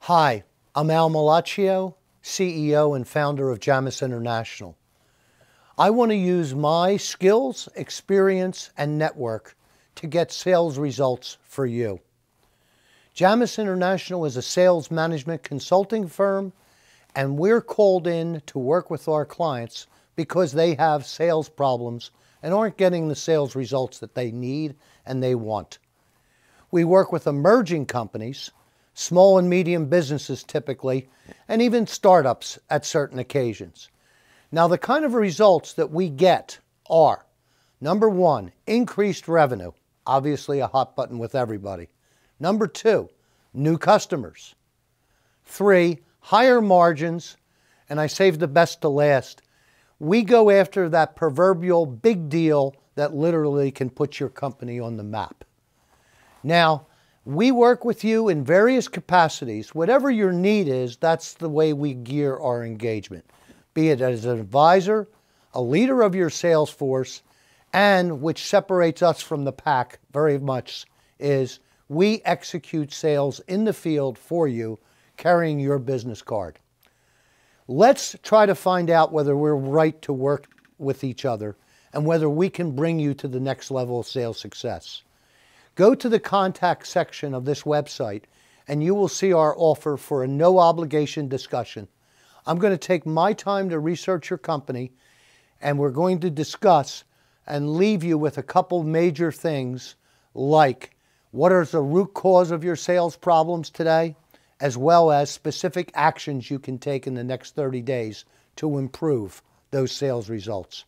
Hi, I'm Al Malaccio, CEO and founder of Jamis International. I want to use my skills, experience, and network to get sales results for you. Jamis International is a sales management consulting firm, and we're called in to work with our clients because they have sales problems and aren't getting the sales results that they need and they want. We work with emerging companies, small and medium businesses typically, and even startups at certain occasions. Now, the kind of results that we get are, number one, increased revenue, obviously a hot button with everybody. Number two, new customers. Three, higher margins, and I saved the best to last. We go after that proverbial big deal that literally can put your company on the map. Now, we work with you in various capacities. Whatever your need is, that's the way we gear our engagement. Be it as an advisor, a leader of your sales force, and which separates us from the pack very much is we execute sales in the field for you, carrying your business card. Let's try to find out whether we're right to work with each other and whether we can bring you to the next level of sales success. Go to the contact section of this website and you will see our offer for a no obligation discussion. I'm going to take my time to research your company, and we're going to discuss and leave you with a couple major things like what is the root cause of your sales problems today, as well as specific actions you can take in the next 30 days to improve those sales results.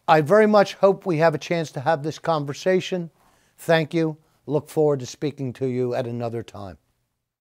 I very much hope we have a chance to have this conversation. Thank you. Look forward to speaking to you at another time.